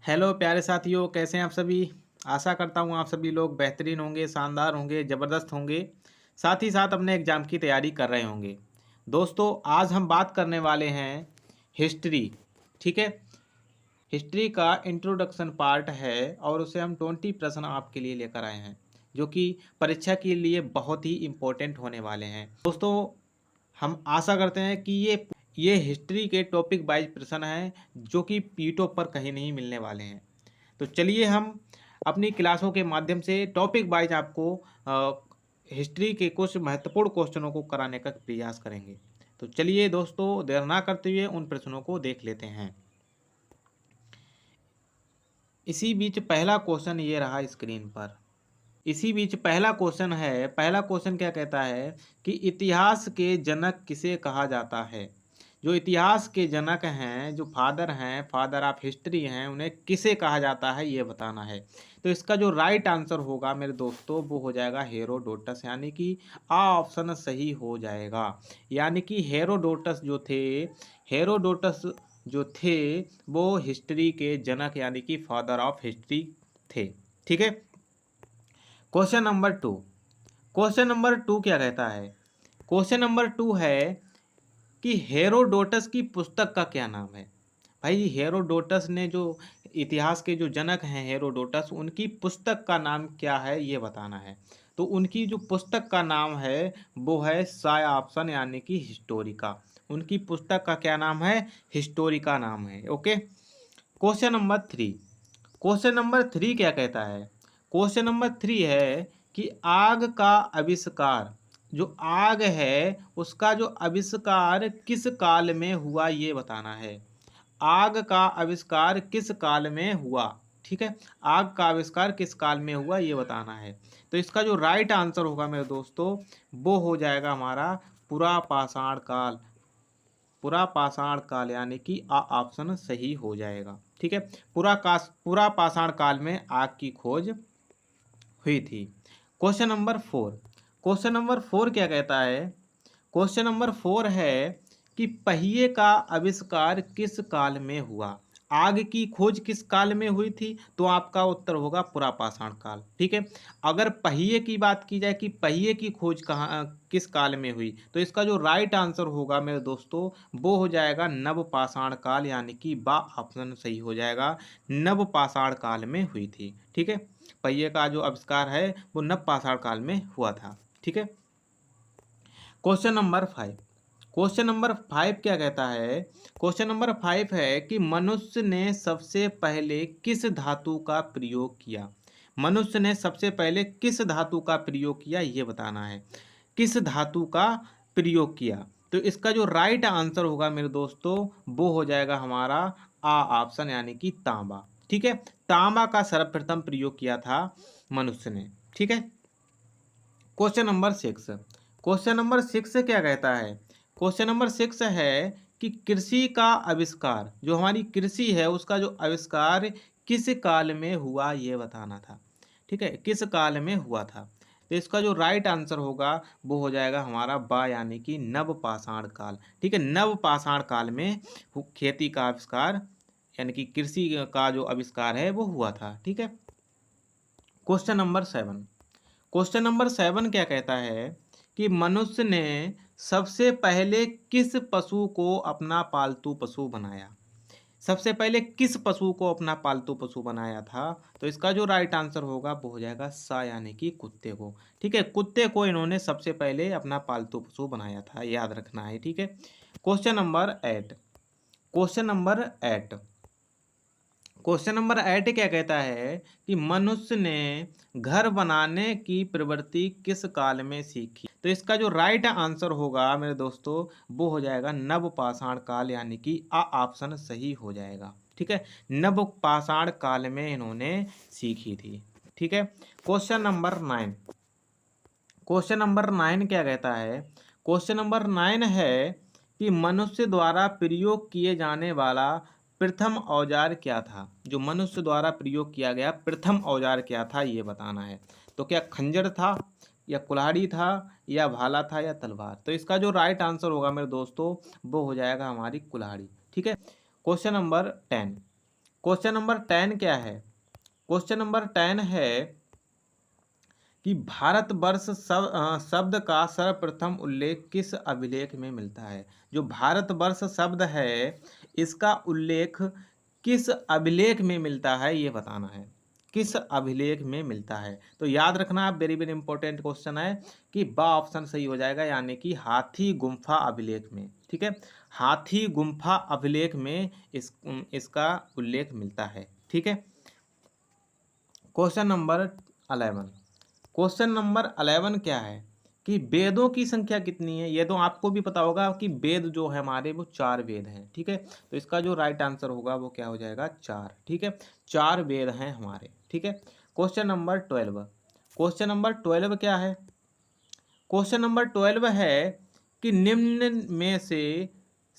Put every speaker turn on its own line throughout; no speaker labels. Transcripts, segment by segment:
Hello प्यारे साथियों, कैसे हैं आप सभी। आशा करता हूँ आप सभी लोग बेहतरीन होंगे, शानदार होंगे, ज़बरदस्त होंगे। साथ ही साथ अपने एग्ज़ाम की तैयारी कर रहे होंगे। दोस्तों, आज हम बात करने वाले हैं हिस्ट्री। ठीक है। हिस्ट्री का इंट्रोडक्शन पार्ट है और उसे हम 20 प्रश्न आपके लिए लेकर आए हैं, जो कि परीक्षा के लिए बहुत ही इम्पोर्टेंट होने वाले हैं। दोस्तों, हम आशा करते हैं कि ये हिस्ट्री के टॉपिक वाइज प्रश्न हैं, जो कि पीटो पर कहीं नहीं मिलने वाले हैं। तो चलिए हम अपनी क्लासों के माध्यम से टॉपिक वाइज आपको हिस्ट्री के कुछ महत्वपूर्ण क्वेश्चनों को कराने का प्रयास करेंगे। तो चलिए दोस्तों, देर ना करते हुए उन प्रश्नों को देख लेते हैं। इसी बीच पहला क्वेश्चन ये रहा स्क्रीन पर। इसी बीच पहला क्वेश्चन है। पहला क्वेश्चन क्या कहता है कि इतिहास के जनक किसे कहा जाता है। जो इतिहास के जनक हैं, जो फादर हैं, फादर ऑफ हिस्ट्री हैं, उन्हें किसे कहा जाता है ये बताना है। तो इसका जो राइट आंसर होगा मेरे दोस्तों, वो हो जाएगा हेरोडोटस, यानी कि आ ऑप्शन सही हो जाएगा। यानी कि हेरोडोटस जो थे वो हिस्ट्री के जनक यानी कि फादर ऑफ हिस्ट्री थे। ठीक है। Question number two. Question number two क्या कहता है। क्वेश्चन नंबर टू है कि हेरोडोटस की पुस्तक का क्या नाम है। भाई, हेरोडोटस ने जो इतिहास के जो जनक हैं हेरोडोटस, उनकी पुस्तक का नाम क्या है ये बताना है। तो उनकी जो पुस्तक का नाम है वो है सा ऑप्शन यानी कि हिस्टोरिका। उनकी पुस्तक का क्या नाम है, हिस्टोरिका नाम है। Okay. Question number three. Question number three क्या कहता है। क्वेश्चन नंबर थ्री है कि आग का आविष्कार, जो आग है उसका जो आविष्कार किस काल में हुआ ये बताना है। आग का आविष्कार किस काल में हुआ। ठीक है। आग का आविष्कार किस काल में हुआ ये बताना है। तो इसका जो राइट आंसर होगा मेरे दोस्तों, वो हो जाएगा हमारा पुरा पाषाण काल। पुरा पाषाण काल यानी कि आ ऑप्शन सही हो जाएगा। ठीक है। पुरा पाषाण काल में आग की खोज हुई थी। Question number four. Question number four क्या कहता है। क्वेश्चन नंबर फोर है कि पहिए का आविष्कार किस काल में हुआ। आग की खोज किस काल में हुई थी, तो आपका उत्तर होगा पुरापाषाण काल। ठीक है। अगर पहिए की बात की जाए कि पहिए की खोज कहाँ किस काल में हुई, तो इसका जो राइट आंसर होगा मेरे दोस्तों, वो हो जाएगा नवपाषाण काल, यानी कि बा ऑप्शन सही हो जाएगा। नवपाषाण काल में हुई थी। ठीक है। पहिए का जो आविष्कार है वो नवपाषाण काल में हुआ था। ठीक है। Question number five. Question number five क्या कहता है। क्वेश्चन नंबर फाइव है कि मनुष्य ने सबसे पहले किस धातु का प्रयोग किया। मनुष्य ने सबसे पहले किस धातु का प्रयोग किया ये बताना है। किस धातु का प्रयोग किया। तो इसका जो राइट आंसर होगा मेरे दोस्तों, वो हो जाएगा हमारा आ ऑप्शन यानी कि तांबा। ठीक है। तांबा का सर्वप्रथम प्रयोग किया था मनुष्य ने। ठीक है। Question number six. Question number six क्या कहता है। क्वेश्चन नंबर सिक्स है कि कृषि का आविष्कार, जो हमारी कृषि है उसका जो आविष्कार किस काल में हुआ ये बताना था। ठीक है। किस काल में हुआ था। तो इसका जो राइट आंसर होगा वो हो जाएगा हमारा बा यानी कि नवपाषाण काल। ठीक है। नवपाषाण काल में खेती का आविष्कार यानी कि कृषि का जो आविष्कार है वो हुआ था। ठीक है। Question number seven. Question number seven क्या कहता है कि मनुष्य ने सबसे पहले किस पशु को अपना पालतू पशु बनाया। सबसे पहले किस पशु को अपना पालतू पशु बनाया था। तो इसका जो राइट आंसर होगा वो हो जाएगा सा यानी कि कुत्ते को। ठीक है। कुत्ते को इन्होंने सबसे पहले अपना पालतू पशु बनाया था, याद रखना है। ठीक है। Question number eight. Question number eight. Question number eight क्या कहता है कि मनुष्य ने घर बनाने की प्रवृत्ति किस काल में सीखी। तो इसका जो राइट आंसर होगा मेरे दोस्तों, वो हो जाएगा नवपाषाण काल, यानी कि आ ऑप्शन सही हो जाएगा। ठीक है। नवपाषाण काल में इन्होंने सीखी थी। ठीक है। Question number nine. Question number nine क्या कहता है। क्वेश्चन नंबर नाइन है कि मनुष्य द्वारा प्रयोग किए जाने वाला प्रथम औजार क्या था। जो मनुष्य द्वारा प्रयोग किया गया प्रथम औजार क्या था ये बताना है। तो क्या खंजर था, या कुल्हाड़ी था, या भाला था, या तलवार। तो इसका जो राइट आंसर होगा मेरे दोस्तों, वो हो जाएगा हमारी कुल्हाड़ी। ठीक है। Question number ten. Question number 10 क्या है? क्वेश्चन नंबर 10 है कि भारतवर्ष शब्द का सर्वप्रथम उल्लेख किस अभिलेख में मिलता है? जो भारतवर्ष शब्द है इसका उल्लेख किस अभिलेख में मिलता है ये बताना है। किस अभिलेख में मिलता है? तो याद रखना, वेरी वेरी इंपॉर्टेंट क्वेश्चन है कि बा ऑप्शन सही हो जाएगा, यानी कि हाथी गुम्फा अभिलेख में। ठीक है, हाथी गुम्फा अभिलेख में इसका उल्लेख मिलता है। ठीक है, क्वेश्चन नंबर 11। क्वेश्चन नंबर 11 क्या है कि वेदों की संख्या कितनी है? ये तो आपको भी पता होगा कि वेद जो है हमारे वो 4 वेद हैं। ठीक है, तो इसका जो राइट आंसर होगा वो क्या हो जाएगा? 4। ठीक है, 4 वेद हैं हमारे। ठीक है, क्वेश्चन नंबर 12। क्वेश्चन नंबर 12 क्या है? क्वेश्चन नंबर 12 है कि निम्न में से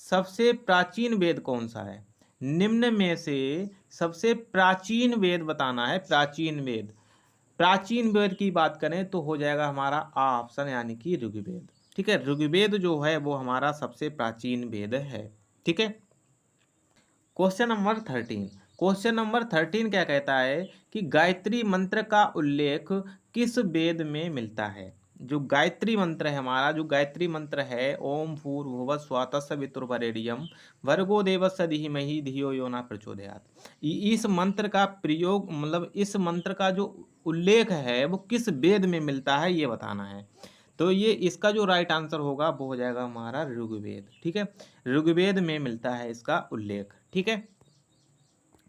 सबसे प्राचीन वेद कौन सा है? निम्न में से सबसे प्राचीन वेद बताना है। प्राचीन वेद, प्राचीन वेद की बात करें तो हो जाएगा हमारा आ ऑप्शन, यानी कि ऋग्वेद। ठीक है, ऋग्वेद जो है वो हमारा सबसे प्राचीन वेद है। ठीक है, क्वेश्चन नंबर 13। क्वेश्चन नंबर 13 क्या कहता है कि गायत्री मंत्र का उल्लेख किस वेद में मिलता है? जो गायत्री मंत्र है हमारा, जो गायत्री मंत्र है ओम भूर्भुवः स्वः तत्सवितुर्वरेण्यम भर्गो देवस्य धीमहि धियो यो न प्रचोदयात्, इस मंत्र का प्रयोग, मतलब इस मंत्र का जो उल्लेख है वो किस वेद में मिलता है ये बताना है। तो ये इसका जो राइट आंसर होगा वो हो जाएगा हमारा ऋग्वेद। ठीक है, ऋग्वेद में मिलता है इसका उल्लेख। ठीक है,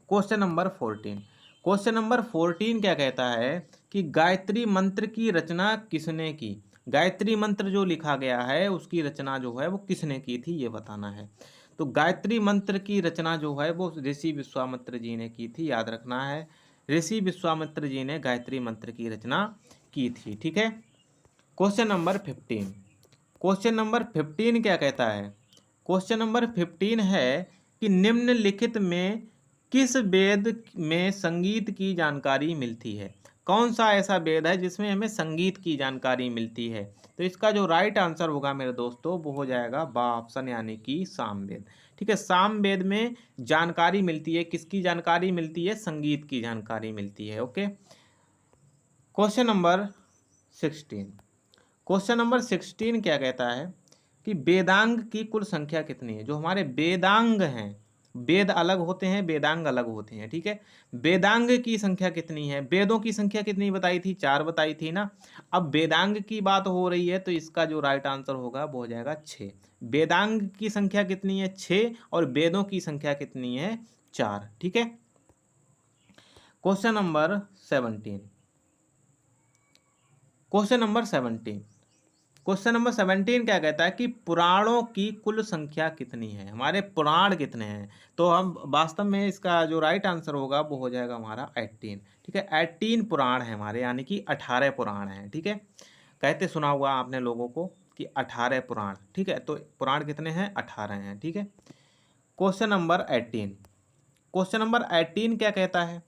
क्वेश्चन नंबर 14। क्वेश्चन नंबर 14 क्या कहता है कि गायत्री मंत्र की रचना किसने की? गायत्री मंत्र जो लिखा गया है उसकी रचना जो है वो किसने की थी ये बताना है। तो गायत्री मंत्र की रचना जो है वो ऋषि विश्वामित्र जी ने की थी, याद रखना है। ऋषि विश्वामित्र जी ने गायत्री मंत्र की रचना की थी। ठीक है, क्वेश्चन नंबर 15। क्वेश्चन नंबर 15 क्या कहता है? क्वेश्चन नंबर 15 है कि निम्नलिखित में किस वेद में संगीत की जानकारी मिलती है? कौन सा ऐसा वेद है जिसमें हमें संगीत की जानकारी मिलती है? तो इसका जो राइट आंसर होगा मेरे दोस्तों वो हो जाएगा बा ऑप्शन, यानी कि सामवेद। ठीक है, सामवेद में जानकारी मिलती है। किसकी जानकारी मिलती है? संगीत की जानकारी मिलती है। Okay, question number 16। Question number 16 क्या कहता है कि वेदांग की कुल संख्या कितनी है? जो हमारे वेदांग हैं, वेद अलग होते हैं, वेदांग अलग होते हैं। ठीक है, वेदांग की संख्या कितनी है? वेदों की संख्या कितनी बताई थी? 4 बताई थी ना। अब वेदांग की बात हो रही है तो इसका जो राइट आंसर होगा वो हो जाएगा 6। वेदांग की संख्या कितनी है? 6, और वेदों की संख्या कितनी है? 4। ठीक है, question number 17। Question number 17। Question number 17 क्या कहता है कि पुराणों की कुल संख्या कितनी है? हमारे पुराण कितने हैं? तो हम वास्तव में इसका जो राइट आंसर होगा वो हो जाएगा हमारा 18। ठीक है, 18 पुराण है हमारे, यानी कि 18 पुराण हैं। ठीक है, कहते सुना हुआ आपने लोगों को कि 18 पुराण। ठीक है, तो पुराण कितने हैं? 18 हैं। ठीक है, क्वेश्चन नंबर 18। क्वेश्चन नंबर 18 क्या कहता है?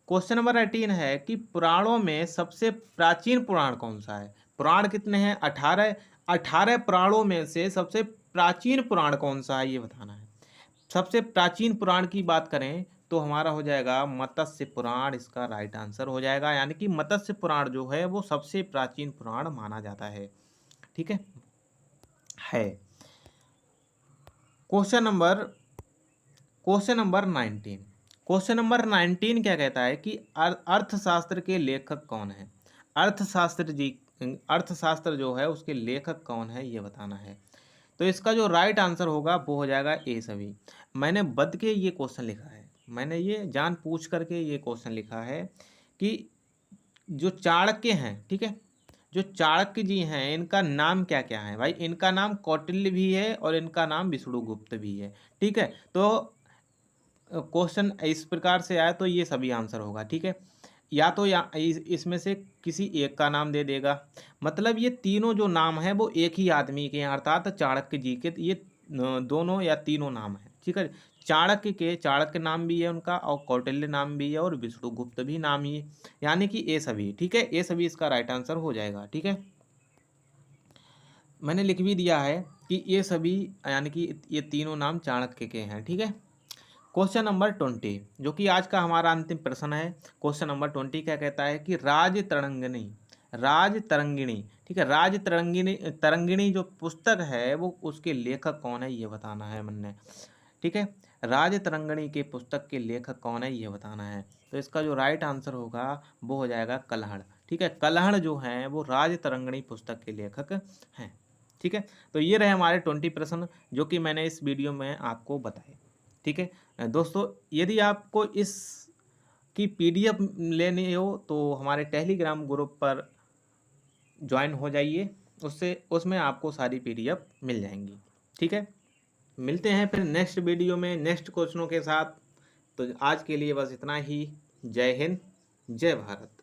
क्वेश्चन नंबर 18 है कि पुराणों में सबसे प्राचीन पुराण कौन सा है? पुराण कितने हैं? 18। 18 पुराणों में से सबसे प्राचीन पुराण कौन सा है ये बताना है। सबसे प्राचीन पुराण की बात करें तो हमारा हो जाएगा मत्स्य पुराण, इसका राइट आंसर हो जाएगा, यानी कि मत्स्य पुराण जो है वो सबसे प्राचीन पुराण माना जाता है। ठीक है। Question number 19। क्वेश्चन नंबर 19 क्या कहता है कि अर्थशास्त्र के लेखक कौन है? अर्थशास्त्र जो है उसके लेखक कौन है ये बताना है। तो इसका जो राइट आंसर होगा वो हो जाएगा ए सभी। मैंने बद के ये क्वेश्चन लिखा है, मैंने ये जान पूछ करके ये क्वेश्चन लिखा है कि जो चाणक्य हैं, ठीक है, जो चाणक्य जी हैं इनका नाम क्या क्या है? भाई इनका नाम कौटिल्य भी है और इनका नाम विष्णुगुप्त भी है। ठीक है, तो क्वेश्चन इस प्रकार से आया तो ये सभी आंसर होगा। ठीक है, या तो इसमें से किसी एक का नाम दे देगा, मतलब ये तीनों जो नाम है वो एक ही आदमी के हैं, अर्थात चाणक्य जी के। ये दोनों या तीनों नाम है। ठीक है, चाणक्य नाम भी है उनका, और कौटिल्य नाम भी है, और विष्णुगुप्त भी नाम ही है, यानी कि ये सभी। ठीक है, ये सभी इसका राइट आंसर हो जाएगा। ठीक है, मैंने लिख भी दिया है कि ये सभी, यानी कि ये तीनों नाम चाणक्य के हैं। ठीक है, क्वेश्चन नंबर 20 जो कि आज का हमारा अंतिम प्रश्न है। क्वेश्चन नंबर 20 क्या कहता है कि राज तरंगिणी, राज तरंगिणी, ठीक है, राज तरंगिणी, तरंगिणी जो पुस्तक है वो उसके लेखक कौन है ये बताना है हमने, ठीक है। राज तरंगिणी के पुस्तक के लेखक कौन है ये बताना है। तो इसका जो राइट आंसर होगा वो हो जाएगा कल्हड़, ठीक है। कल्हड़ जो हैं वो राज तरंगिणी पुस्तक के लेखक हैं, ठीक है। तो ये रहे हमारे 20 प्रश्न जो कि मैंने इस वीडियो में आपको बताए, ठीक है। दोस्तों यदि आपको इस की पीडीएफ लेनी हो तो हमारे टेलीग्राम ग्रुप पर ज्वाइन हो जाइए, उससे उसमें आपको सारी पीडीएफ मिल जाएंगी, ठीक है। मिलते हैं फिर नेक्स्ट वीडियो में नेक्स्ट क्वेश्चनों के साथ। तो आज के लिए बस इतना ही। जय हिंद, जय भारत।